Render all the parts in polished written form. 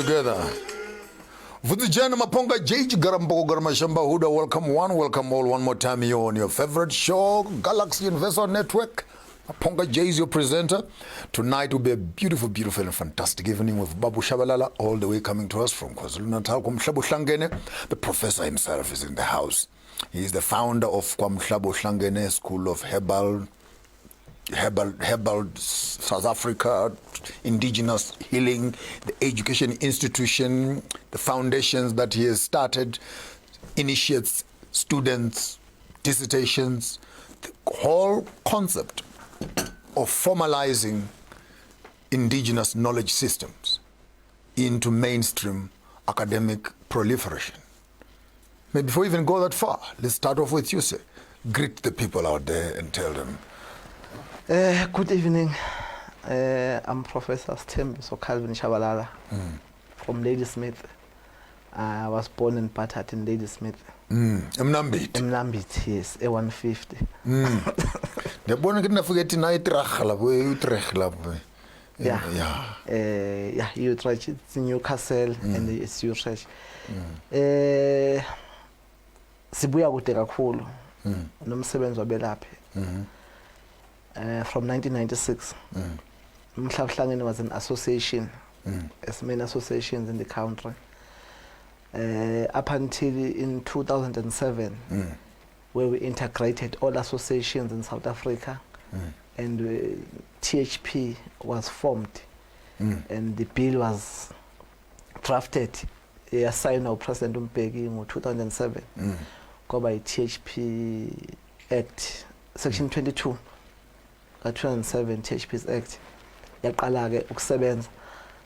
together. Vujana Maponga, J.G. Garambo, Garamashamba, Huda, welcome one, welcome all one more time here on your favorite show, Galaxy Investor Network. Maponga J is your presenter. Tonight will be a beautiful, beautiful and fantastic evening with Babu Shabalala, all the way coming to us from KwaZulu-Natal. Mhlabuhlangane, the professor himself is in the house. He is the founder of Mhlabuhlangane School of Herbal, South Africa, indigenous healing, the education institution, the foundations that he has started, initiates students, dissertations, the whole concept of formalizing indigenous knowledge systems into mainstream academic proliferation. Maybe before we even go that far, let's start off with you, sir. Greet the people out there and tell them. Good evening. I'm Professor Sithembiso Shabalala from Ladysmith. I was born and battered in Ladysmith. Mnambit, yes, A150. Yeah, Utrecht, it's Newcastle and it's Utrecht. Sibuya kude kakhulu nomsebenzi wabelaphi. From 1996, Mhlabuhlangane was an association, as many associations in the country. Up until in 2007, where we integrated all associations in South Africa, and THP was formed, and the bill was drafted, signed by President Mbeki in 2007, called by THP Act, Section 22. 2007 THP's Act yaqala-ke ukusebenza,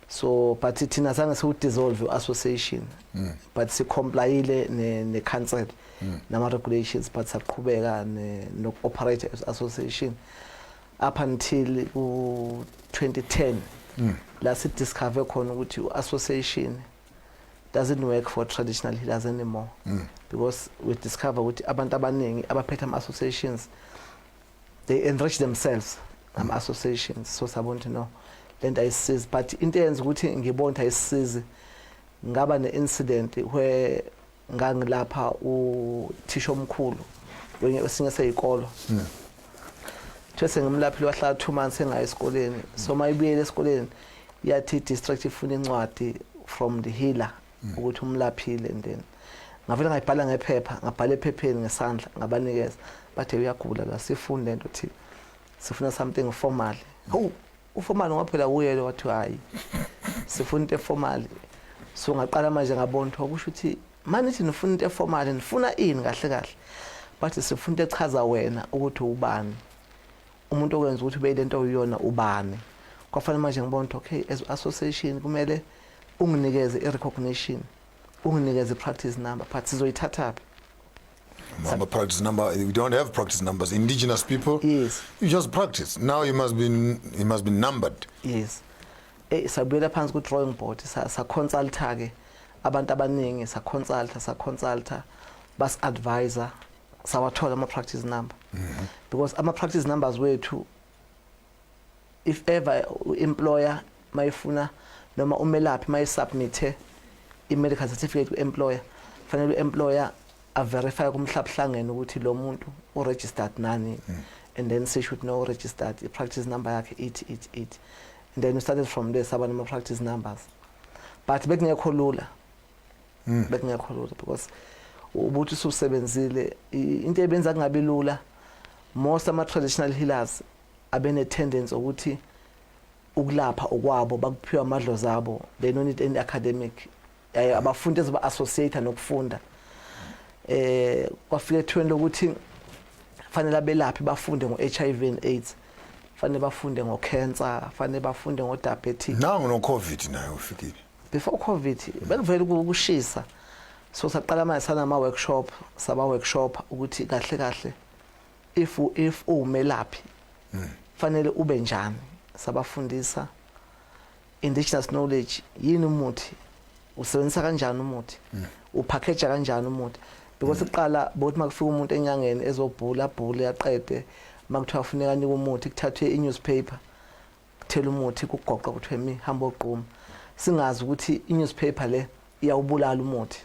so but thina zange siwudissolve association, but sicomplyile ne-council nama-regulations, but saqhubeka noku-operate as association up until 2010 la sidiscover khona ukuthi association doesn't work for traditional healers anymore, because we discover ukuthi abantu abaningi abaphethe ama-associations they enrich themselves associations, so I want to know then I says, but in the end ukuthi ngibona ukuthi ayisizi ngaba ne-incident where ngangilapha uthisha omkhulu wenye esinye seyikolo ngimlaphile wahlala 2 months engayi esikoleni, so mayibuyele esikoleni yathi district ifuna incwadi from the healer ukuthi umlaphile, and then ngavela ngayibhala ngephepha, ngabhala ephepheni ngesandla ngabanikeza, bathe uyagula la sifunde lento thi sifuna something formal. Uformal ngaphela uyelo wathi hayi sifuna into formal, so ngaqala manje ngabona ukuthi kusho ukuthi manithi nifuna into formal, nifuna ini kahle kahle, bathi sifuna into echaza wena ukuthi ubani, umuntu okwenza ukuthi ube lento oyiyona ubani. Kwafanele manje ngibona ukuthi okay, as association kumele unginikeze i-recognition, unginikeze i-practice number, but sizoyithatha. Practice number. We don't have practice numbers. Indigenous people. Yes. You just practice. Now you must be numbered. Yes. Sabuyela phansi ku drawing board sa consulta ke abantu abaningi sa consulta bas advisor sawathola ama practice number, because ama practice numbers wethu if ever employer mayifuna noma umelaphi mayisubmit i-medical certificate ku employer, fanele employer a verify kumhlabuhlangane ukuthi lo muntu u-registered nani, and then say should know registered i-practice number yakhe it, and then we started from there saba nama practice numbers, but bekungekho lula because ubuthi usebenzile into ebenza kungabi lula. Most ama traditional healers abene tendency ukuthi ukulapha okwabo bakuphiwa amadlozi abo, they don't need any academic, abafundi ezaba associate nokufunda. Kwafike trend ukuthi fanele abelaphi bafunde ngo-HIV and AIDS, fanele bafunde ngo-cancer, fanele bafunde ngo-diabetic. Now no COVID nayo ufikile. Before COVID bekuvele ukushisa, so saqala manje sanama workshop ukuthi kahle kahle if umelaphi fanele ube njani, sabafundisa indigenous knowledge, yini umuthi, usebenzisa kanjani umuthi, upackage kanjani umuthi, because iqala bothi makufika umuntu enyangeni ezobhula yaqede makuthiwa ufuneka nika umuthi kuthathwe i-newspaper kuthela umuthi kugoqa kuthiwe mi hamba oqhuma, singazi ukuthi i-newspaper le iyawubulala umuthi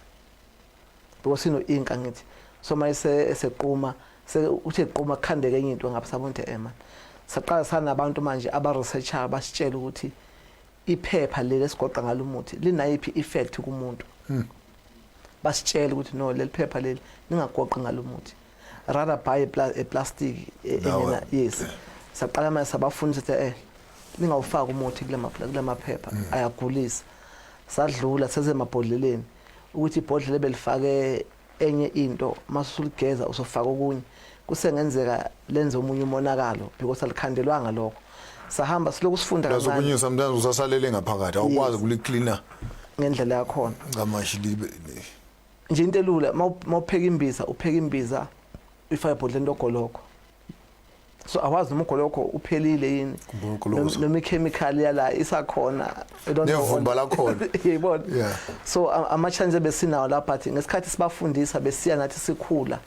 because ino-ink angithi so mayise esequma uthi equma kukhandeke enye into ngapha sabonke man saqala sanabantu manje aba-researcher basitshela ukuthi iphepha leli esigoqa ngalo umuthi linayiphi effect kumuntu basitshela ukuthi no leli phepha leli ningagoqi ngalo umuthi rather buy a plastic engena yes saqala manje sabafundisa ukuthi ningawufaka umuthi kule maphepha ayagulisa sadlula sezemabhodleleni ukuthi ibhodlela belifake enye into masuligeza usofaka okunye kusengenzeka lenze omunye umonakalo because alikhandelwanga lokho sahamba siloku sifunda kancane lazokunye sometimes usasalele ngaphakathi awukwazi ukulicleaner ngendlela yakhona ngamashi libe nje into elula mawupheka imbiza ifaka ibhodlela lokho so awazi noma ugolokho uphelile yini noma ichemical yala isakhona nevumba lakhona yibona so ama-challenge besinawo lapha but ngesikhathi sibafundisa besiya nathi sikhula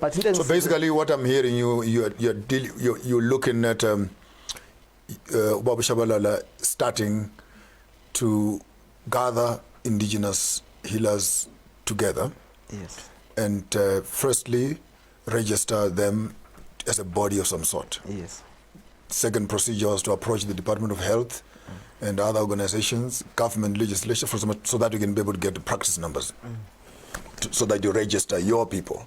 but into so basically what I'm hearing you're looking at Ubaba Shabalala starting to gather indigenous healers together and firstly register them as a body of some sort. Second procedure was to approach the Department of Health and other organizations, government legislation, so that you can be able to get the practice numbers, so that you register your people.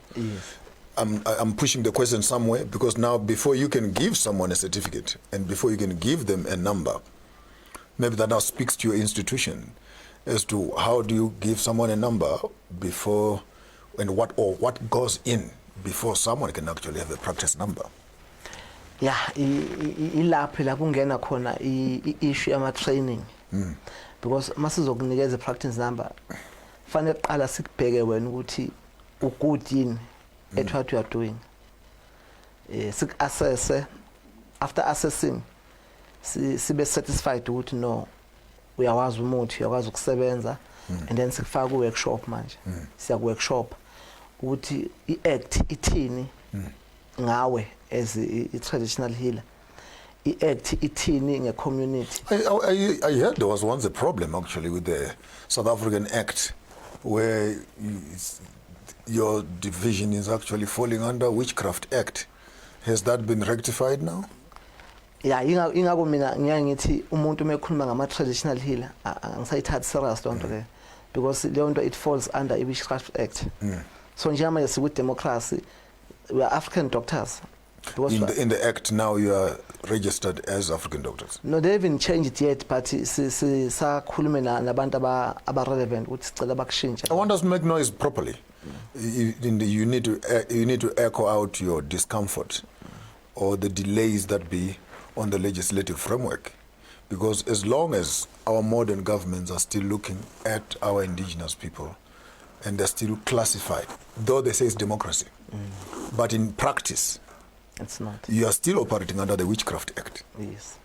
I'm pushing the question somewhere because now before you can give someone a certificate and before you can give them a number, maybe that now speaks to your institution as to how do you give someone a number before and what goes in before someone can actually have a practice number. Ilapho la kungena khona i-issue ama-training because masizokunikeza i-practice number fanele qala sikubheke wena ukuthi ugood yini at what you are doing. Sik-assesse, after assessing sibe satisfied ukuthi no uyawazi umuthi uyawazi ukusebenza and then sikufaka ku-workshop manje siya ku-workshop ukuthi i-act ithini ngawe as i-traditional healer i-act ithini nge-community. I heard there was once a problem actually with the South African Act where your division is actually falling under Witchcraft Act. Has that been rectified now? Ingako mina ngiyangithi umuntu mekhuluma ngama-traditional healer angisayithathi serious lonto le because leyo nto it falls under i-Witchcraft Act. So njama yesiku democracy we are African doctors. In the act now you are registered as African doctors. No, they haven't changed it yet, but sakhulume nabantu aba-relevant ukuthi sicela bakushintsha. I want us to make noise properly. You need to echo out your discomfort or the delays that be on the legislative framework, because as long as our modern governments are still looking at our indigenous people and they're still classified, though they say it's democracy, but in practice it's not. You are still operating under the Witchcraft Act. Yes.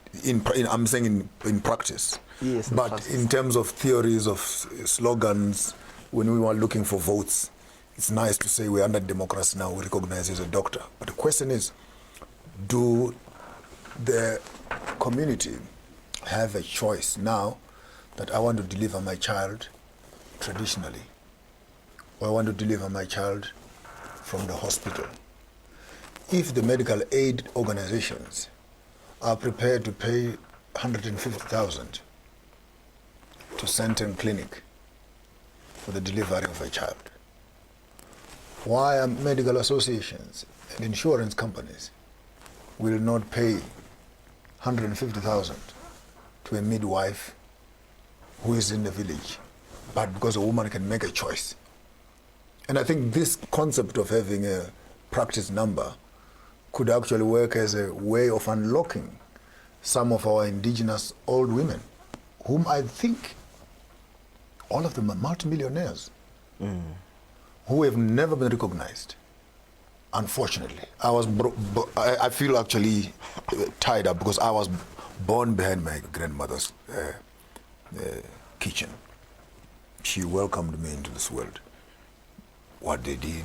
I'm saying in practice. Yes. But practice. In terms of theories of slogans, when we were looking for votes, it's nice to say we're under democracy now, we recognize you as a doctor. But the question is, do the community have a choice now that I want to deliver my child traditionally, or I want to deliver my child from the hospital? If the medical aid organizations are prepared to pay 150,000 to Centum Clinic for the delivery of a child, why are medical associations and insurance companies will not pay 150,000 to a midwife who is in the village, but because a woman can make a choice? And I think this concept of having a practice number could actually work as a way of unlocking some of our indigenous old women, whom I think all of them are multimillionaires, who have never been recognized. Unfortunately, I feel actually tied up because I was born behind my grandmother's kitchen. She welcomed me into this world. What they did,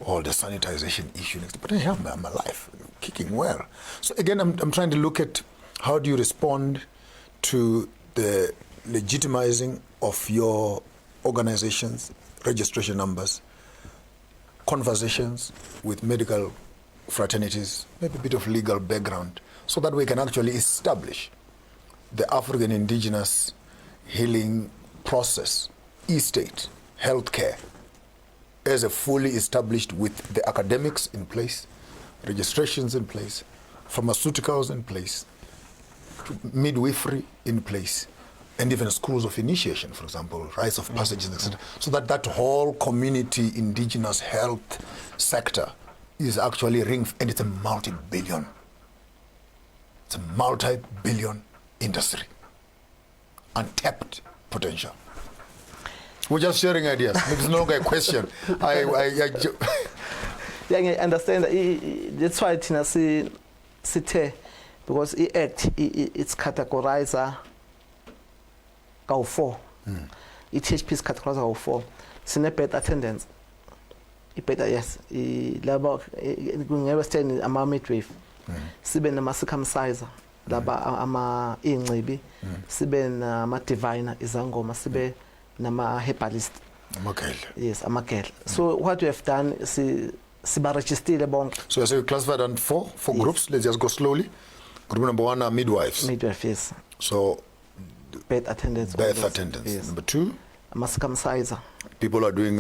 all the sanitization issue, but I'm alive, kicking well. So again, I'm trying to look at how do you respond to the legitimizing of your organizations, registration numbers, conversations with medical fraternities, maybe a bit of legal background, so that we can actually establish the African indigenous healing process, e-state, healthcare, as a fully established with the academics in place, registrations in place, pharmaceuticals in place, midwifery in place, and even schools of initiation, for example, rites of passages, etc. So that that whole community indigenous health sector is actually and it's a multi-billion industry, untapped potential. We're just sharing ideas. It's no longer a question. Yeah, I understand that. That's why Tina sithe, because the act it's categorized kao 4. THP is categorized kao 4. Sine bed attendance. Better yes. Laba kungewe stand ama midwife. Sibe nama circumciser. Laba ama ingcibi. Sibe nama diviner izangoma. Sibe nama herbalist. Amakela. Yes, amakela. So what we have done is siba-registered bonke. So you say you classified on four groups. Let's just go slowly. Group number 1 are midwives. Midwife, yes. So birth attendants. Yes. Number 2, circumciser. people are doing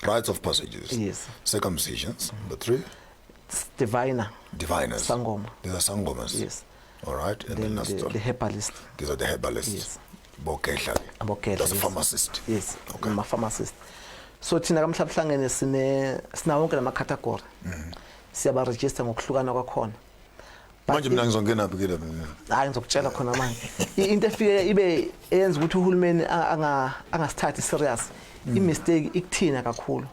rites of passages. Yes. Circumcisions. Number 3, diviners. Sangoma. These are sangomas. Yes. All right. And then the herbalist. These are the herbalists. Yes. Bokehla. That's a pharmacist. Yes. Okay. I'm a pharmacist. So thina Mhlabuhlangane sina wonke lama category. Siyaba register ngokuhlukana kwakhona. Manje mina ngizongena phikile mina. Hayi ngizokutshela khona manje. Into efike ibe eyenza ukuthi uhulumeni angasithathi serious. I-mistake ikuthina kakhulu.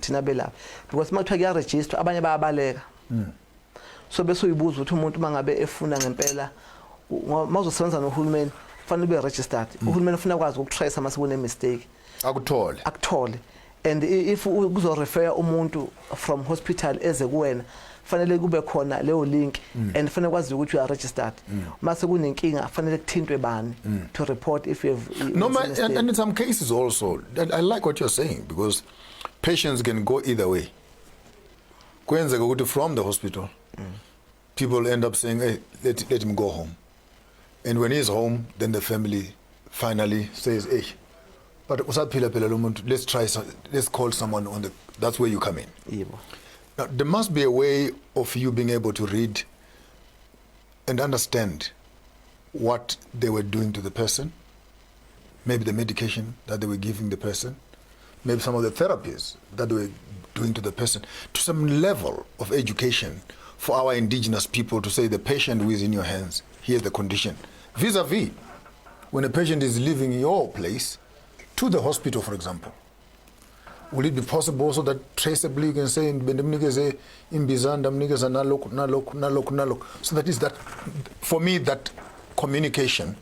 Thina belapha. Because uma kuthiwa kuyaregister abanye bayabaleka. So bese uyibuza ukuthi umuntu mangabe efuna ngempela mawuzosebenza nohulumeni kufanele ube registered. Uhulumeni ufuna kwazi ukutrace mase kune mistake. Akuthole. And if uzo refer umuntu from hospital eze kuwena fanele kube khona leyo link and fanele kwazi ukuthi you are registered. Mase kunenkinga fanele kuthintwe bani to report if you have and in some cases also I like what you're saying because patients can go either way. Kwenzeka ukuthi from the hospital people end up saying hey let him go home, and when he's home then the family finally says hey but let's call someone on the. That's where you come in. Yeah. Now there must be a way of you being able to read and understand what they were doing to the person, maybe the medication that they were giving the person, maybe some of the therapies that they were doing to the person, to some level of education for our indigenous people to say the patient who is in your hands, here's the condition. Vis-a-vis, when a patient is leaving your place to the hospital, for example, will it be possible also that traceably you can say so that is that for me that communication,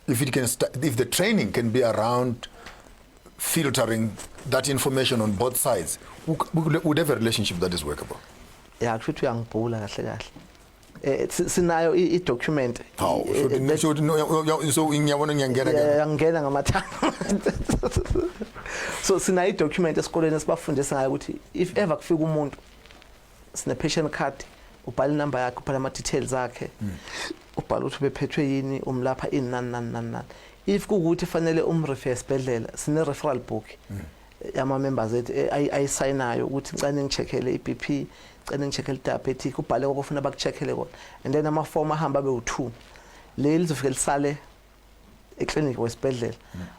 if it can if the training can be around filtering that information on both sides, would have a relationship that is workable. Yeah, actually uyangibhula kahle kahle. Sinayo i-document. How? So ngiyabona ngiyangena ngamathanga. So sinayo i-document esikoleni esibafundisa ngayo ukuthi if ever kufika umuntu sine patient card ubhala inamba yakhe ubhala ama details akhe ubhala ukuthi bephethwe yini umlapha inani. If kuukuthi fanele umrefer esibhedlela sine referral book yama members ethu ayisayinayo ukuthi ngicane ngicheckele iBP, ngicane ngicheckele diabetic ubhale kokufuna bakucheckele kona, and then ama form ahamba abe u2 leli zofike lisale eclinic wesibhedlela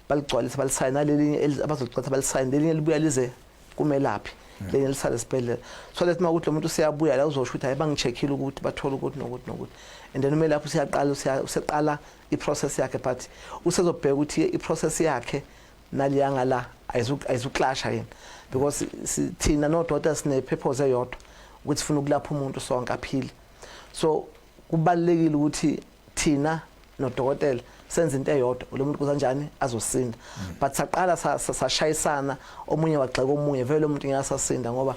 baligcwalisa balisayina lelinye abazocatha balisayina lelinye libuya lize kumelaphi lelinye lisale esibhedlela so lethi makuthi lo muntu usiyabuya la uzosho ukuthi hayibangicheckile ukuthi bathola ukuthi nokuthi and then umelaphi usiyaqala iprocess yakhe but usezobheka ukuthi iprocess yakhe naliyanga la ayizuklasha yini because thina no doctors sine purpose eyodwa ukuthi sifuna ukulapha umuntu sonke aphile. So kubalekile ukuthi thina no dokotela senze into eyodwa lo muntu kuzanjani azosinda but saqala sashayisana omunye wagxeka omunye vele umuntu ngiyasasinda ngoba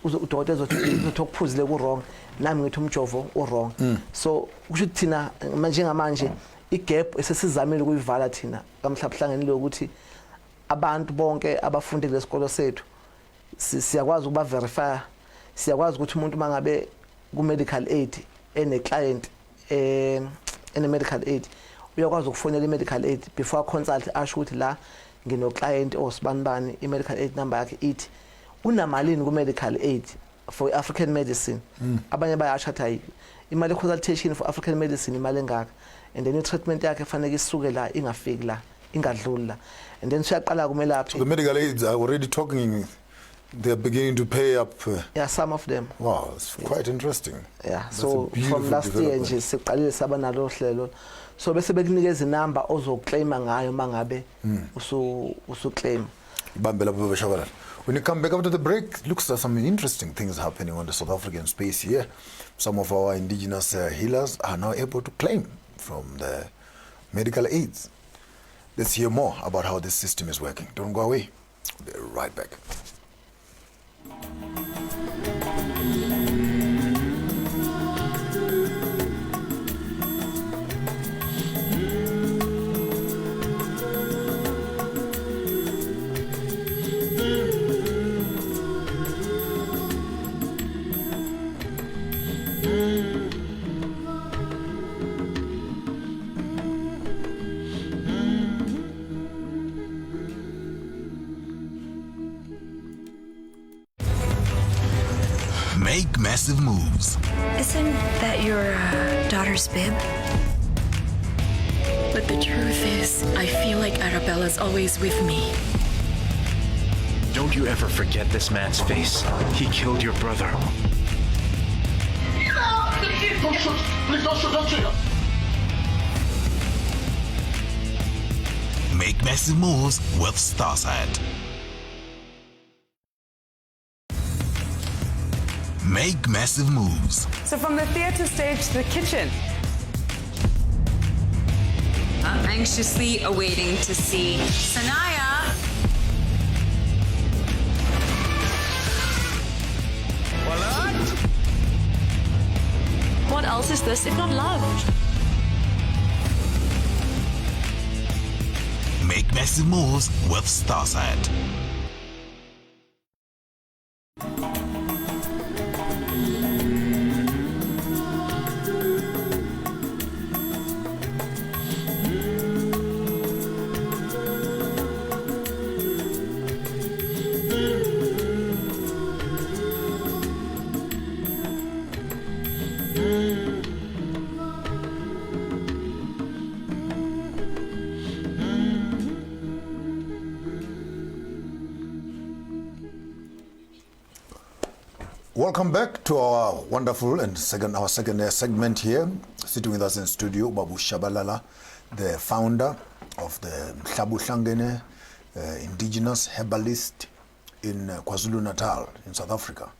udokotela uzothi okuphuzile ku wrong nami ngithi umjovo u wrong. So kusho thina manje ngamanje igap esesizamile ukuyivala thina kaMhlabuhlangane lokuthi abantu bonke abafundile lesikolo sethu siyakwazi ukuba verify, siyakwazi ukuthi umuntu mangabe ku medical aid ene client ene medical aid uyakwazi ukufonela i medical aid before consult asho ukuthi la ngino client osibanibani i medical aid number yakhe ithi unamalini ku medical aid for African medicine. Abanye bayasho athi imali consultation for African medicine imali engaka, and then treatment yakhe fanele isuke la ingafiki la ingadluli la, and then siyaqala kumelaphi. So the medical aids are already talking, they're beginning to pay up. Yeah, some of them. Wow, it's quite interesting. Yeah, That's so from last year nje siqalile saba nalo hlelo, so bese bekunikeza inamba ozoclaima ngayo mangabe usuclaim. When you come back after the break, looks like some interesting things happening on the South African space here. Some of our indigenous healers are now able to claim from the medical aids. Let's hear more about how this system is working. Don't go away. We'll be right back. Make massive moves. Isn't that your daughter's bib? But the truth is, I feel like Arabella's always with me. Don't you ever forget this man's face. He killed your brother. Don't shoot! Please don't shoot! Don't shoot! Make massive moves with Starside. Make massive moves. So from the theater stage to the kitchen. I'm anxiously awaiting to see Sanaya. What else is this if not love? Make massive moves with Starside. Welcome back to our wonderful and second segment here. Sitting with us in studio, Babu Shabalala, the founder of the Mhlabuhlangane indigenous herbalist in KwaZulu-Natal in South Africa,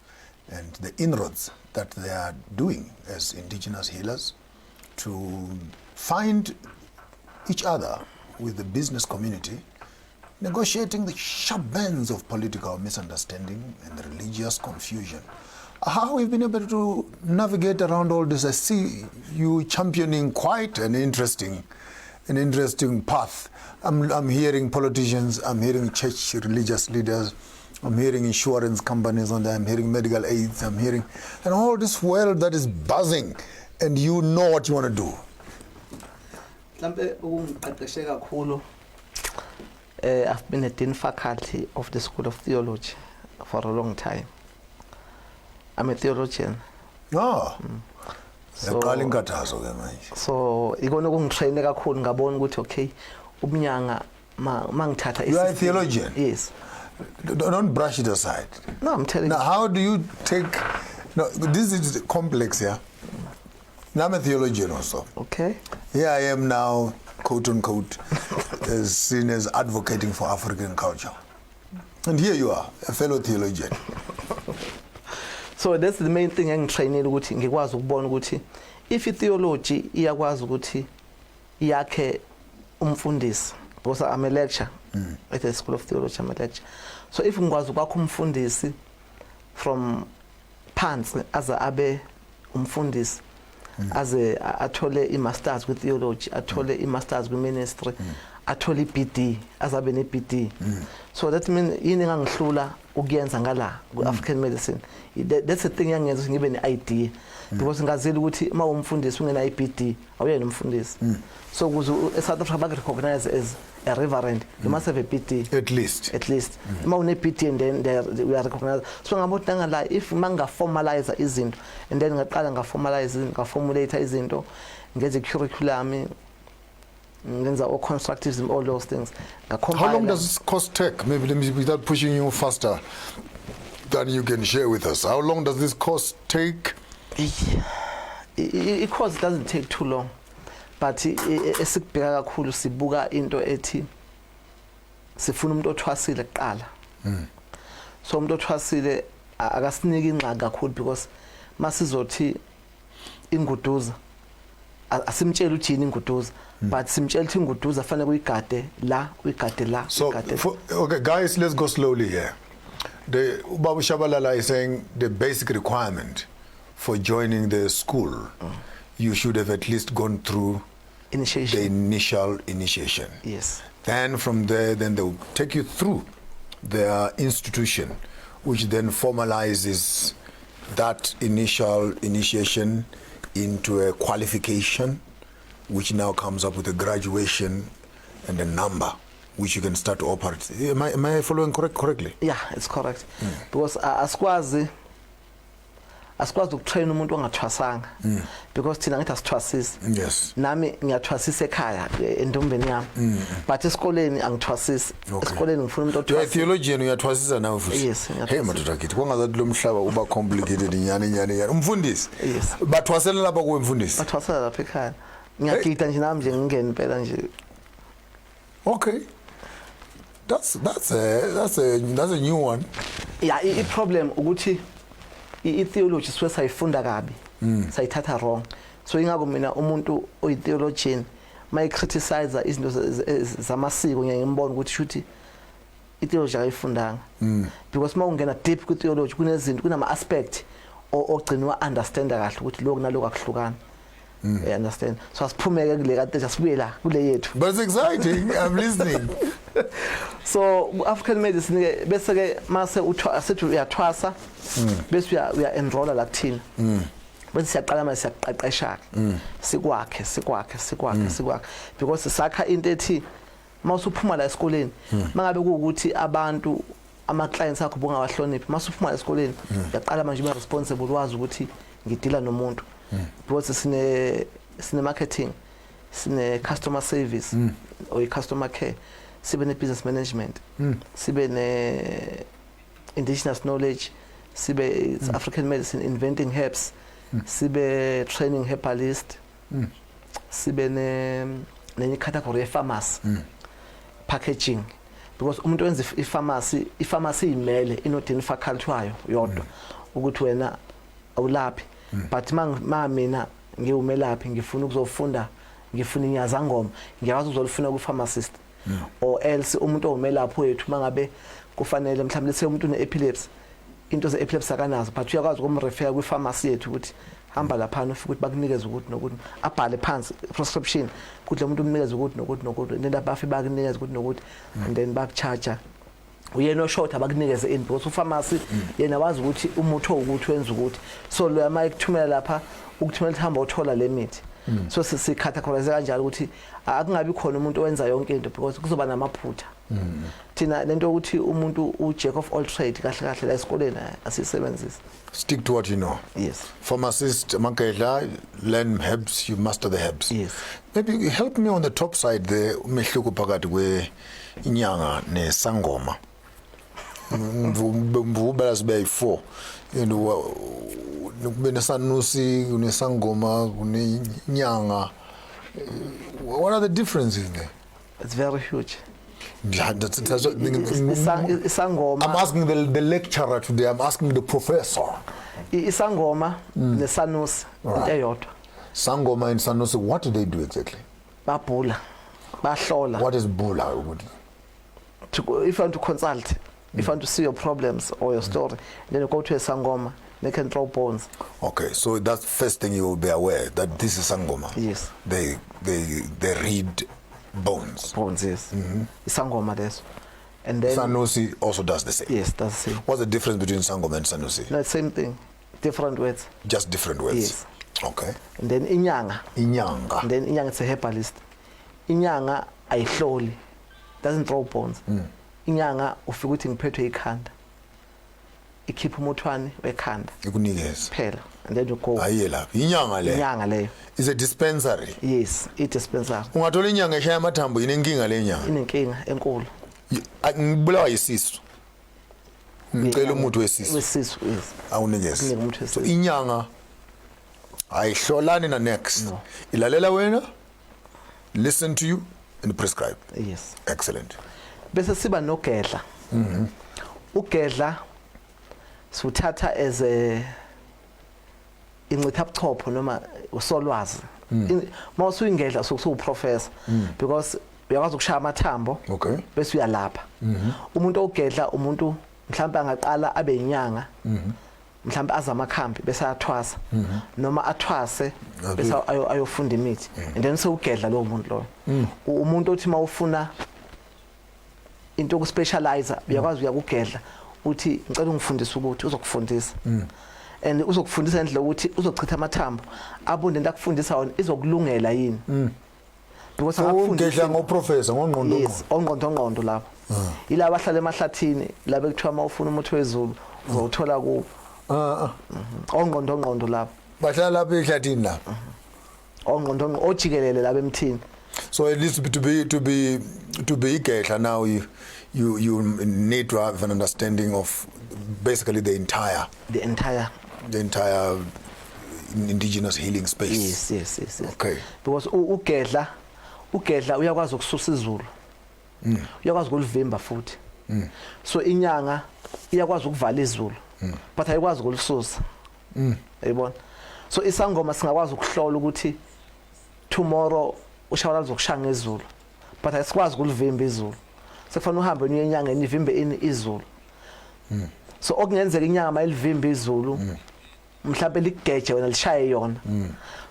and the inroads that they are doing as indigenous healers to find each other with the business community, negotiating the sharp bends of political misunderstanding and religious confusion. How we've been able to navigate around all this? I see you championing quite an interesting path. I'm hearing politicians, I'm hearing church religious leaders, I'm hearing insurance companies on there, I'm hearing medical aids, I'm hearing, and all this world that is buzzing, and you know what you want to do. I've been a dean faculty of the School of Theology for a long time. I'm a theologian. Oh. So igona kungitrain kakhulu ngabona ukuthi okay umnyanga mangithatha You are a theologian? Yes. Don't brush it aside. No, I'm telling now, you. How do you take... No, this is complex, yeah? Now, I'm a theologian also. Okay. Here I am now, quote unquote, seen as advocating for African culture. And here you are, a fellow theologian. So that's the main thing I'm training ukuthi ngikwazi ukubona ukuthi if theology iyakwazi ukuthi yakhe umfundisi, because I'm a lecturer at the School of Theology, I'm a lecturer. So if ngikwazi ukwakha umfundisi from phansi as abe umfundisi, aze athole i-masters kwi-theology, athole i-masters kwi-ministry, athole i-BD, azabe ne-BD. So that means yini engangihlula ukuyenza ngala ku-African medicine. That's the thing yangenza ukuthi ngibe ne-idea. Because ngazile ukuthi uma umfundisi ungena i-BD awuyena umfundisi. So ukuze eSouth Africa bakurecognize as a reverend, you must have a BD. At least. Uma une-BD and then we are recognized. So ngabothi ngala if manga formalize izinto and then ngaqala ngaformalize ngaformulate izinto ngenze curriculum ngenza all constructivism, all those things. How long does this course take? Maybe without pushing you faster than you can share with us. How long does this course take? It course doesn't take too long, but esikubheka kakhulu sibuka into ethi sifuna umuntu othwasile kuqala. So umuntu othwasile akasiniki inxaki kakhulu because masizothi inguduza asimtshela uthi yini inguduza, but simtshela uthi inguduza fanele uyigade la uyigade la. So okay guys, let's go slowly here. The Ubaba Shabalala is saying the basic requirement for joining the school, you should have at least gone through the initial initiation. Yes. Then from there, then they will take you through their institution, which then formalizes that initial initiation into a qualification, which now comes up with a graduation and a number, which you can start to operate. Am I following correctly? Yeah, it's correct. Because asikwazi ukutrain umuntu ongathwasanga, because thina ngithi asithwasisi. Yes. Nami ngiyathwasisa ekhaya entombeni yami, but esikoleni angithwasisi. Esikoleni ngifuna umuntu othwasisa. Theologian uyathwasisa nawe futhi. Yes. Hey madoda kithi kwangazathi lo mhlaba uba complicated nyane. Umfundisi. Yes. Bathwasela lapha kuwe mfundisi. Bathwasela lapha ekhaya. Ngiyagida nje nami nje ngingena impela nje. Okay. That's a new one. Yeah, I problem ukuthi i-theology siwe sayifunda kabi, sayithatha wrong. So ingakho mina umuntu oyi-theologian may criticize izinto zamasiko ngimbona ukuthi shuthi i-theology ayifundanga. Because uma ungena deep ku-theology kunezinto kunama-aspect ogcinwa understand kahle ukuthi lokho nalokho akuhlukana. I understand. So asiphumeke kule kade asibuye la kule yethu. But it's exciting. I'm listening. So African medicine bese ke mase usethi uyathwasa bese uya enroll la kuthina. Bese siyaqala mase siyaqeqesha. Sikwakhe because sakha into ethi mawusuphuma la esikoleni mangabe kuukuthi abantu ama clients akho bungawahloniphi masuphuma la esikoleni uyaqala manje ube responsible wazi ukuthi ngidila nomuntu. Because sine marketing, sine customer service or customer care, sibe ne business management, sibe ne indigenous knowledge, sibe African medicine, inventing herbs, sibe training herbalist, sibe ne category pharmacy, packaging. Because umuntu wenza i-pharmacy imele inodini faculty wayo yodwa ukuthi wena awulaphi. But mina ngiwumelaphi ngifuna ukuzofunda ngifuna inyazangoma ngiyakwazi ukuzolifuna ku-pharmacist or else umuntu owumelaphi wethu mangabe kufanele mhlawumbe lese umuntu une-epilepsy into ze-epilepsy akanazo but uyakwazi ukumrefer kwi-pharmacy yethu ukuthi hamba laphana ufike ukuthi bakunikeze ukuthi nokuthi abhale phansi prescription ukuthi lo muntu umnikeze ukuthi and then abafe bakunikeze ukuthi nokuthi and then bakucharger uyena oshort abakunikeze in because u-pharmacy yena wazi ukuthi umuthi owukuthi wenza ukuthi so lo yama ekuthumela lapha ukuthumela ihamba uthola le mithi. So sicategorize kanjalo ukuthi akungabi khona umuntu owenza yonke into because kuzoba namaphutha. Thina lento ukuthi umuntu ujack of all trade kahle la esikoleni asisebenzisa. Stick to what you know. Yes. Pharmacist Mankela, learn herbs, you master the herbs. Yes. Maybe help me on the top side there umehluko phakathi kwe inyanga nesangoma. Mvubela sibe 4 kubenesanusi kunesangoma kunenyanga. What are the differences there? It's very huge. Isangoma. I'm asking the lecturer today. I'm asking the professor. Isangoma nesanusi into eyodwa. Sangoma and sanusi, what do they do exactly? Babhula. Bahlola. What is bula? If you want to consult, if you want to see your problems or your story, then you go to a sangoma they can throw bones. Okay, so that's the first thing you will be aware that this is Sangoma. Yes. They read bones. Bones, yes. Isangoma this. And then Sanusi also does the same. yes, that's the same. What's the difference between Sangoma and Sanusi? No, same thing. Different words. Just different words. Yes. Okay. And then Inyanga. Inyanga. And then Inyanga is a herbalist. Inyanga ayihloli. Doesn't throw bones. Inyanga ufika uthi ngiphethwe ikhanda. Ikhipha umuthwane wekhanda. Ikunikeza. Phela. And then you go. Ayela. Inyanga le. Inyanga leyo. Is a dispensary. Yes, it dispenser. Ungathola inyanga eshaya amathambo inenkinga le nyanga. Inenkinga enkulu. Ngibulawa yisisu. Ngicela umuthi wesisu. Wesisu, yes. Awunikeze. Umuthi wesisu. So inyanga ayihlolani na next. No. Ilalela wena, listen to you and prescribe. Yes. Excellent. Bese siba nogedla. Ugedla suthatha as a incithabuchopho noma usolwazi. Mawusu ingedla sokuthi uprofessor because uyakwazi ukushaya amathambo. Okay. Bese uyalapha. Umuntu ogedla umuntu mhlawumbe angaqala abe inyanga. Mhlawumbe azamakhambi bese athwasa noma athwase bese ayofunda imithi and then sewugedla lo muntu lo. Umuntu othi mawufuna into yokuspecialize uyakwazi uyakugedla uthi ngicela ungifundise ukuthi uzokufundisa and uzokufundisa indlela ukuthi uzochitha amathambo abunde into akufundisa wona izokulungela yini because ngedla ngoprofessor ngongqondo. yes ongqondo lapho ila bahlala emahlathini la bekuthiwa mawufuna umuthi wezulu uzothola ku ongqondo lapho Bahlala lapha ehlathini lapha. ongqondo ojikelele la bemthini. So at least to be igedla now you need to have an understanding of basically the entire indigenous healing space. Yes. Okay. Because ugedla uyakwazi ukususa izulu. Uyakwazi ukulivimba futhi. So inyanga iyakwazi ukuvala izulu. But ayikwazi ukulisusa. Yayibona? So isangoma singakwazi ukuhlola ukuthi tomorrow ushabalala uzokushaya ngezulu. But asikwazi ukulivimba izulu. Sekufanele uhambe uyenyanga enivimbe ini izulu. So okungenzeka inyanga mayilivimba izulu mhlawumbe ligeje wena lishaye yona.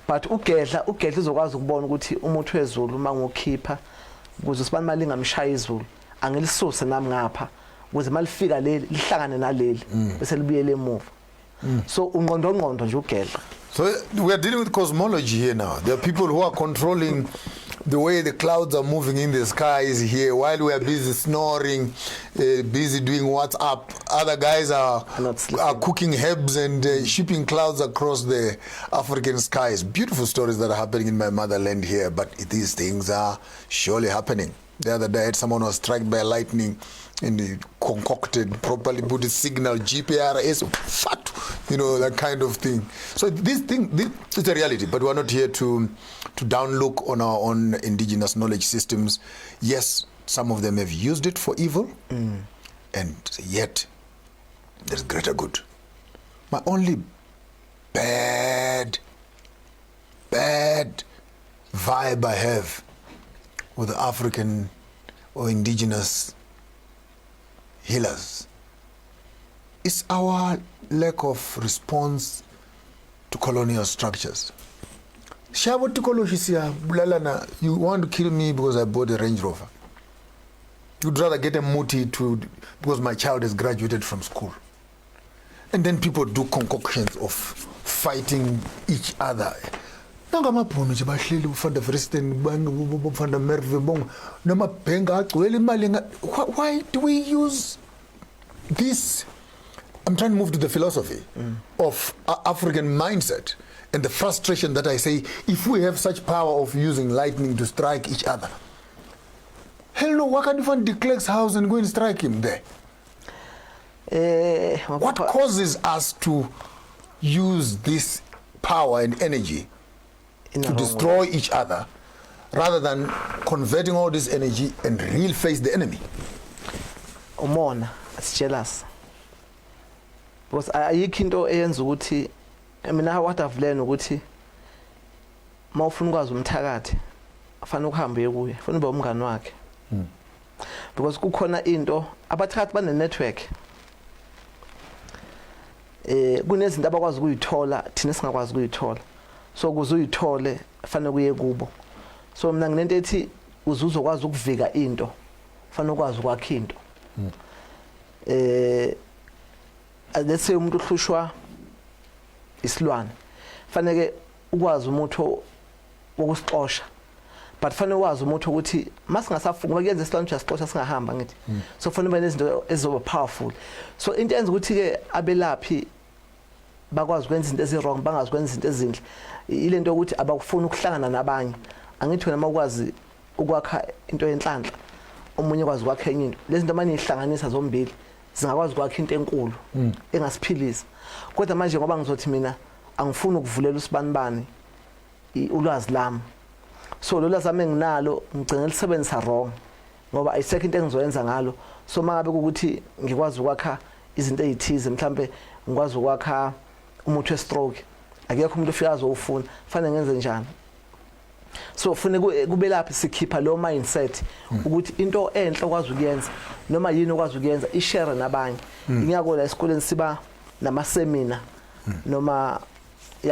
But ugedla uzokwazi ukubona ukuthi umuthi wezulu mangokhipha ukuze sibani malingamshaya izulu angilisuse nami ngapha ukuze malifika leli lihlangane naleli bese libuyele emuva. So ungqondo nje ugedla. So we are dealing with cosmology here now. There are people who are controlling the way the clouds are moving in the skies here while we are busy snoring, busy doing what's up. Other guys are cooking herbs and shipping clouds across the African skies. Beautiful stories that are happening in my motherland here, but these things are surely happening. The other day, someone was struck by lightning and he concocted, properly put a signal, GPRS, fat, that kind of thing. So this is a reality, but we're not here to downlook on our own indigenous knowledge systems. Yes, some of them have used it for evil, and yet there's greater good. My only bad vibe I have with the African or indigenous healers is our lack of response to colonial structures. You want to kill me because I bought a Range Rover. You'd rather get a muti because my child has graduated from school. And then people do concoctions of fighting each other. Why do we use this? I'm trying to move to the philosophy of African mindset and the frustration that I say, if we have such power of using lightning to strike each other, hell no, why can't you find Declerc's house and go and strike him there? What causes us to use this power and energy to destroy each other rather than converting all this energy and real face the enemy? Umona, it's jealous. Because ayikho into eyenza ukuthi mina what I've learned ukuthi mawufuna ukwazi umthakathi afanele ukuhambe kuye ufuna ube umngani wakhe. Because kukhona into abathakathi bane network kunezinto abakwazi ukuyithola thina singakwazi ukuyithola so kuze uyithole fanele kuye kubo so mina nginento ethi uzokwazi ukuvika into fanele ukwazi ukwakha into let's say umuntu uhlushwa isilwane fanele ukwazi umuntu wokusixosha but fanele ukwazi umuntu ukuthi masingasafuki ngoba kuyenza isilwane jasixosha singahamba ngithi so fanele ube nezinto ezizoba powerful so into enza ukuthi ke abelaphi bakwazi ukwenza izinto ezirong bangazi ukwenza izinto ezinhle ilento ukuthi abakufuna ukuhlangana nabanye angithi wena makwazi ukwakha into yenhlanhla omunye kwazi ukwakha enye into lezi zinto manje ihlanganisa zombili zingakwazi ukwakha into enkulu engasiphilisa kodwa manje ngoba ngizothi mina angifuni ukuvulela usibanibani ulwazi lami so lo lwazi enginalo ngicela lisebenzisa wrong ngoba ayisekho into engizoyenza ngalo so mangabe ukuthi ngikwazi ukwakha izinto ezithize mhlambe ngikwazi ukwakha umuthi we-stroke akekho umuntu ofika azowufuna fanele ngenze njani so ufune kube laphi sikhipha lo mindset ukuthi into enhle okwazi ukuyenza noma yini okwazi ukuyenza ishare nabanye ingiyako la esikoleni siba nama-seminar noma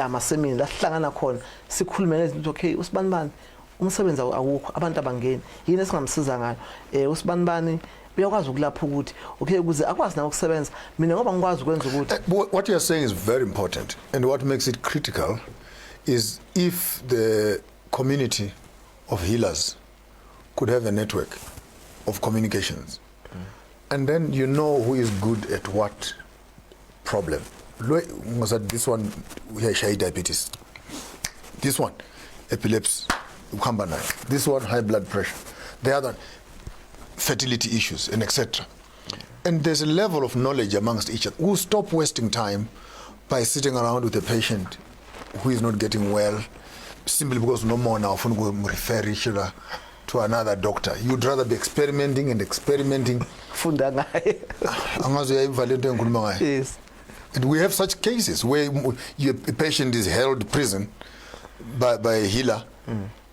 ama-seminar la sihlangana khona sikhulume ngezinto okay usibanibani umsebenzi awukho abantu abangeni yini esingamsiza ngayo usibanibani uyakwazi ukulapha ukuthi okay ukuze akwazi nawe ukusebenza mina ngoba ngikwazi ukwenza ukuthi what you are saying is very important and what makes it critical is if the community of healers could have a network of communications and then you know who is good at what problem. This one we have diabetes, this one epilepsy, this one high blood pressure, the other fertility issues and etc. And there's a level of knowledge amongst each other. We'll stop wasting time by sitting around with a patient who is not getting well simply because no more now refer each other to another doctor. You'd rather be experimenting. Yes. And we have such cases where a patient is held prison by a healer,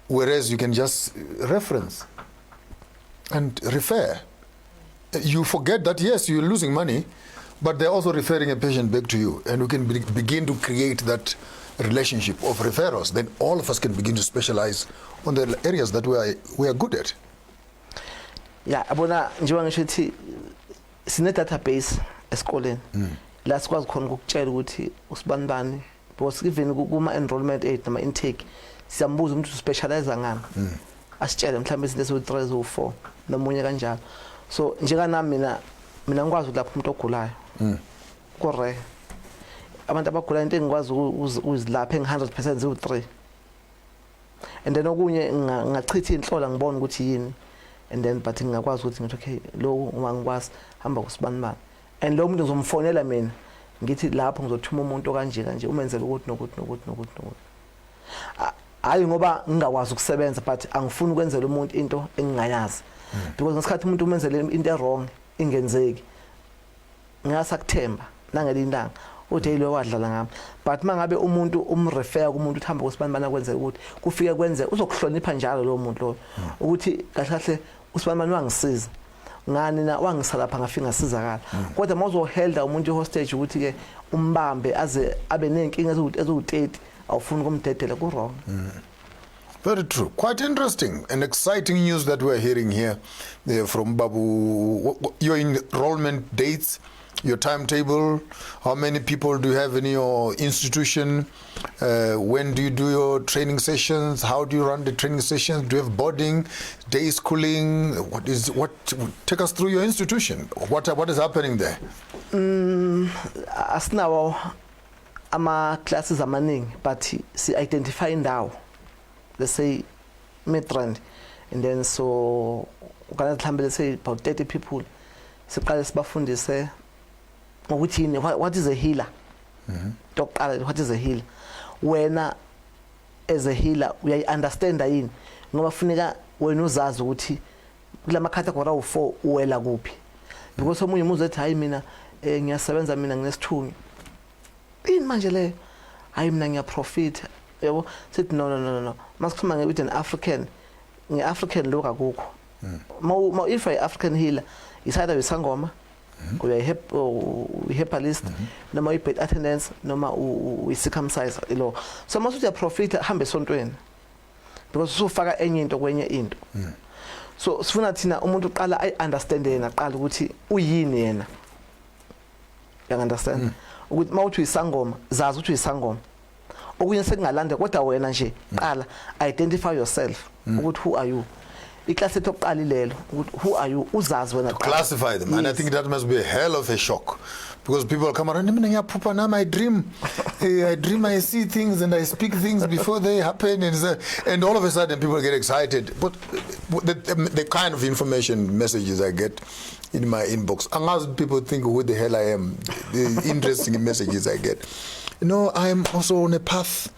whereas you can just reference and refer. You forget that, yes, you're losing money, but they're also referring a patient back to you. And we can begin to create that relationship of referrals. Then all of us can begin to specialize on the areas that we are good at. Yeah, abona njengoba ngisho ukuthi sine database esikoleni. La sikwazi khona ukutshela ukuthi usibanibani because even kuma enrollment aid nama intake siyambuza umuntu uspecialize ngani. Asitshele mhlawumbe izinto eziwu3 eziwu4 nomunye kanjalo. So njeka nami mina ngikwazi ukulapha umuntu ogulayo. Kore abantu abagulayo into engikwazi ukuzilapha eng100% ziwu3. And then okunye ngachitha inhlola ngibona ukuthi yini and then but ngingakwazi ukuthi ngithi okay lo uma ngikwazi hamba kusibanibani and lo muntu ngizomfonela mina ngithi lapho ngizothuma umuntu kanje umenzele ukuthi nokuthi hayi ngoba ngingakwazi ukusebenza but angifuni ukwenzela umuntu into engingayazi because ngesikhathi umuntu umenzele into wrong ingenzeki ngiyasakuthemba nangelindanga uthi lo wadlala ngami but mangabe umuntu umrefer kumuntu uthamba kusibanibani akwenze ukuthi kufike kwenze uzokuhlonipha njalo lo muntu lo ukuthi kahle usibanibani wangisiza ngani na wangisalapha ngafika ngasizakala kodwa mawuzohelda umuntu hostage ukuthi ke umbambe aze abe nenkinga eziwu30 awufuni ukumdedela ku wrong. Very true. Quite interesting and exciting news that we're hearing here from Babu. Your enrollment dates, your timetable, how many people do you have in your institution, when do you do your training sessions, how do you run the training sessions, do you have boarding, day schooling, take us through your institution, what is happening there? Asinawo ama classes amaningi but si identify indawo, let's say Midrand, and then so let's say about 30 people siqale sibafundise ukuthi what is a healer. What is a healer? Wena as a healer uya understand yini ngoba funeka wena uzazi ukuthi kulama category awu4 uwela kuphi because omunye umuze ethi hayi mina ngiyasebenza mina nginesithunywa ini manje le hayi mina ngiya profit yabo sithi no masikhuluma ngebithi an African lo akukho if I African healer is either isangoma uyi-herbalist noma uyi-bed attendance noma uyi-circumciser ilo so mase uthi uyaprofita hambe esontweni because usufaka enye into kwenye into so sifuna thina umuntu uqala ayi-understand yena aqala ukuthi uyini yena understand ukuthi mawuthi uyisangoma zazi ukuthi uyisangoma okunye sekungalanda kodwa wena nje qala identify yourself ukuthi who are you iclass ethu oqala ilelo ukuthi who are you uzazi wena classify them. And I think that must be a hell of a shock because people come around mina ngiyaphupha nami I dream I see things and I speak things before they happen and all of a sudden people get excited but the kind of information messages I get in my inbox angazi people think who the hell I am the interesting messages I get I'm also on a path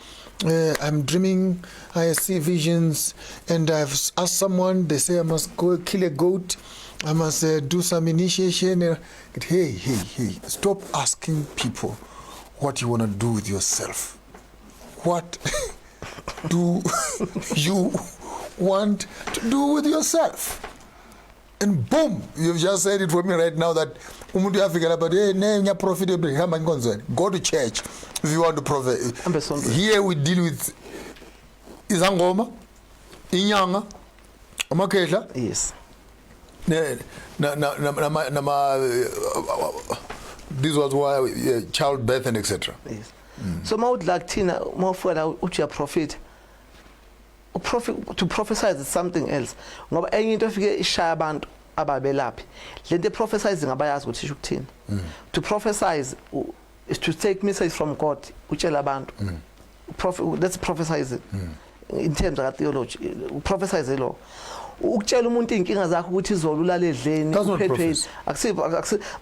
I'm dreaming, I see visions, and I've asked someone, they say I must go kill a goat, I must do some initiation. Hey, stop asking people what you want to do with yourself. What do you want to do with yourself? And boom, you've just said it for me right now that go to church if you want to profit. Here we deal with izangoma, inyanga, amakehla. Yes. This was why childbirth and etc. Yes. So mawud like thina mawufuna uthi ya profit. To prophesize is something else. Ngoba enye into efike ishaya abantu ababelaphi. Lento prophesizing abayazi ukuthi isho ukuthini. To prophesize is to take message from God utshela abantu. That's prophesizing. In terms of theology, prophesize lo. Ukutshela umuntu inkinga zakho ukuthi izolo ulale edleni uphethwe akusibo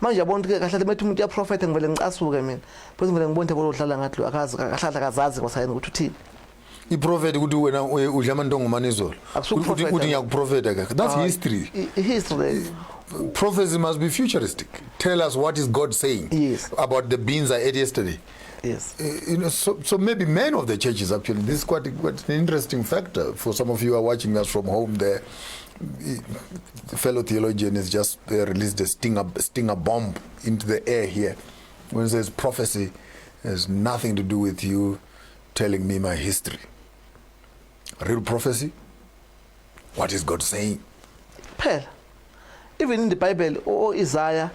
manje yabona ke kahle methi umuntu uyaprofeta ngivele ngicasuke mina. Bese ngivele ngibone ukuthi kodwa ngathi lo akazi kahlala kazazi kwasayini ukuthi uthini. Iprofeti ukuthi wena udla amantongo manizolo ukuthi ngiyakuprofeta ke that's history. Prophecy must be futuristic. Tell us what is God saying about the beans I ate yesterday. Yes. So maybe many of the churches actually, this is quite an interesting factor for some of you who are watching us from home there. The fellow theologian has just released a stinger bomb into the air here. When it says prophecy has nothing to do with you telling me my history. Real prophecy? What is God saying? Pell. Even in the Bible or Isaiah,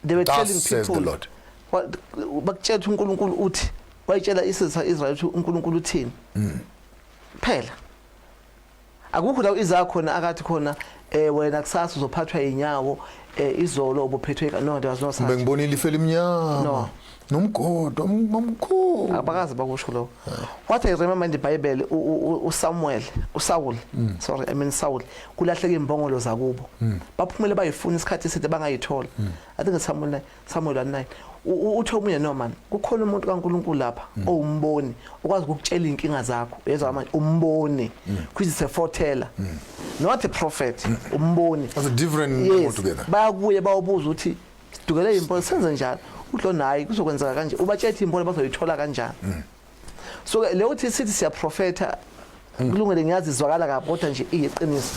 they were telling people. Says the Lord. Bakutshela ukuthi uNkulunkulu uthi wayitshela isizwe Israel ukuthi uNkulunkulu uthini phela akukho la iza khona akathi khona wena kusasa uzophathwa inyawo izolo obuphethwe no there was no such bengibonile ifele imnyama nomgodo omkhulu abakazi bakusho lo what I remember in the Bible Saul kulahleka imbongolo zakubo baphumele bayifuna isikhathi eside bangayithola I think Samuel 9 utho umunye no man kukhona umuntu kaNkulunkulu lapha owumboni ukwazi ukutshela inkinga zakho yezwa manje umboni which is a foreteller not a prophet umboni that's a different altogether bayakuye bawubuza ukuthi sidukele impondo senze njalo udlo nayi kuzokwenzeka kanje ubatshela impondo bazoyithola kanjani so leyo uthi sithi siya profeta kulungile ngiyazi izwakala kabi kodwa nje iyiqiniso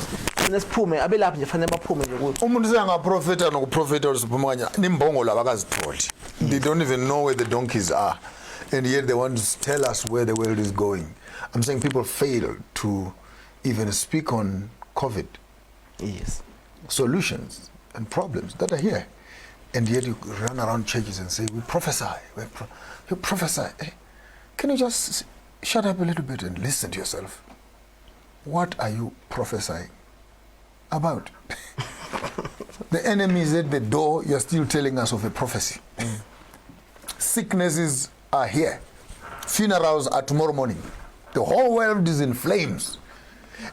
nesiphume abelaphi nje fanele baphume nje ukuthi umuntu sengaprofeta nokuprofeta usiphuma kanye nimbongolo abakazitholi they don't even know where the donkeys are and yet they want to tell us where the world is going. I'm saying people fail to even speak on COVID. Yes. Solutions and problems that are here. And yet you run around churches and say, we prophesy. You prophesy. Hey, can you just shut up a little bit and listen to yourself? What are you prophesying about? The enemy is at the door. You're still telling us of a prophecy. Sicknesses are here. Funerals are tomorrow morning. The whole world is in flames.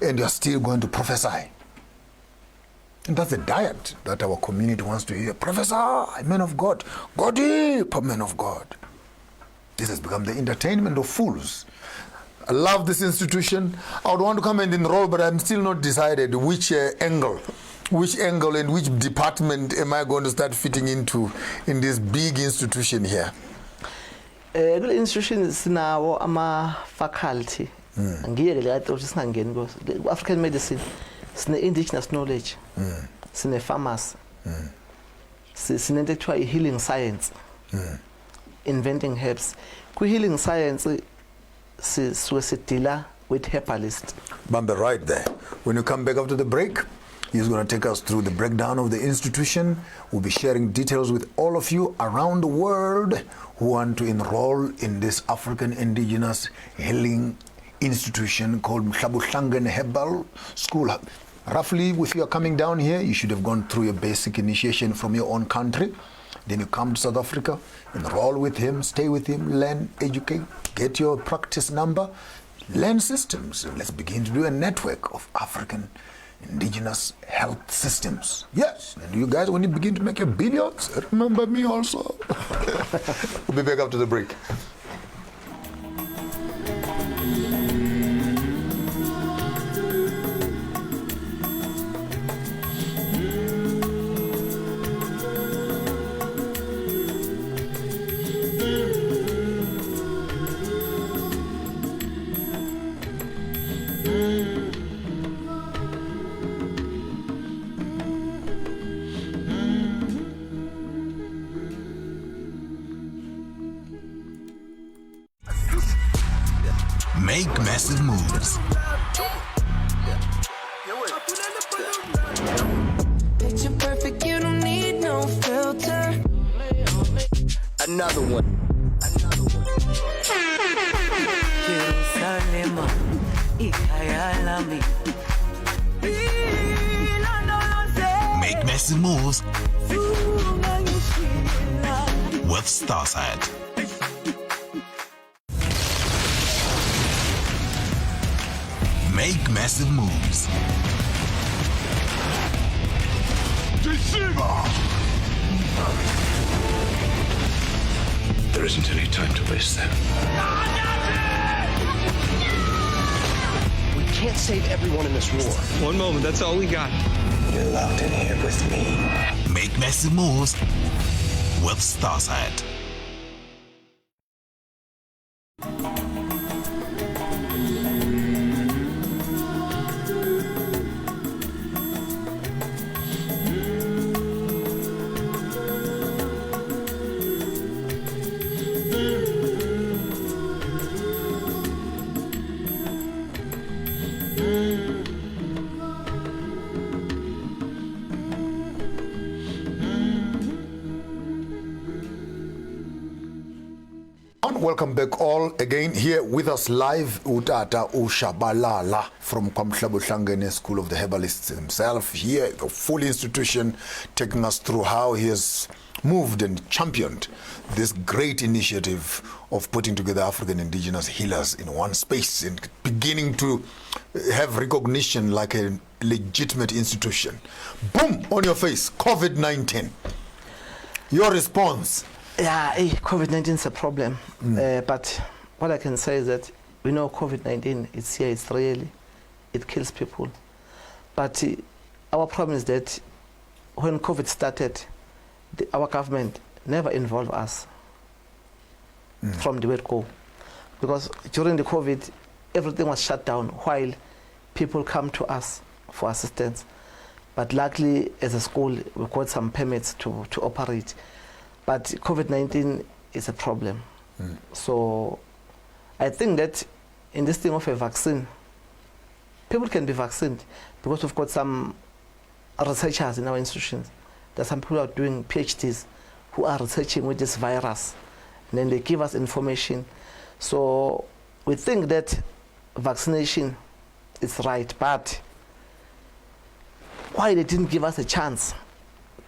And you're still going to prophesy. And that's the diet that our community wants to hear. Prophesy, man of God. Go deep, man of God. This has become the entertainment of fools. I love this institution. I would want to come and enroll, but I'm still not decided which angle and which department am I going to start fitting into in this big institution here. The institution sinawo ama faculty. Ngiyeke le yathi ukuthi singangeni ku African medicine. Sine indigenous knowledge. Sine pharmacy. sinento ekuthiwa i-healing science, inventing herbs. Kwi-healing science sisuke sidila with herbalist. Bambe, right there. When you come back after the break, he's going to take us through the breakdown of the institution. We'll be sharing details with all of you around the world who want to enroll in this African indigenous healing institution called Mhlabuhlangane Herbal School. Roughly, if you are coming down here, you should have gone through your basic initiation from your own country. Then you come to South Africa, enroll with him, stay with him, learn, educate, get your practice number, learn systems. Let's begin to do a network of African indigenous health systems. Yes, and you guys, when you begin to make your billions, remember me also. We'll be back after the break. Make massive moves. Picture perfect, you don't need no filter. Another one. Make massive moves with Starsight. Make massive moves. There isn't any time to waste then. We can't save everyone in this war. One moment, that's all we got. You're locked in here with me. Make massive moves with Starsight. Welcome back all again. Here with us live Utata Shabalala from Mhlabuhlangane School of the Herbalists himself. Here, the full institution, taking us through how he has moved and championed this great initiative of putting together African indigenous healers in one space and beginning to have recognition like a legitimate institution. Boom, on your face, COVID-19. Your response? Yeah, COVID-19 is a problem. But what I can say is that we know COVID-19, it's here, it's really, it kills people. But our problem is that when COVID started, our government never involved us from the word go. Because during the COVID, everything was shut down while people come to us for assistance. But luckily, as a school, we got some permits to operate. But COVID-19 is a problem. So I think that in this thing of a vaccine, people can be vaccinated because we've got some researchers in our institutions. There are some people who are doing PhDs who are researching with this virus. And then they give us information. So we think that vaccination is right, but why they didn't give us a chance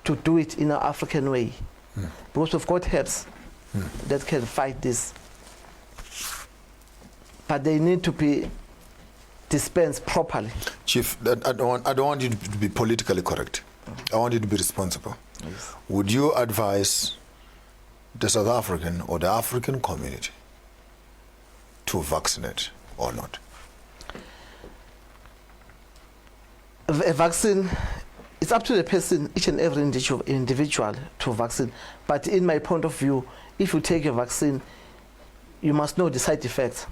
to do it in our African way? Because we've got herbs that can fight this. But they need to be dispensed properly. Chief, I don't want you to be politically correct. I want you to be responsible. Yes. Would you advise the South African or the African community to vaccinate or not? A vaccine, it's up to the person, each and every individual to vaccine. But in my point of view, if you take a vaccine, you must know the side effects.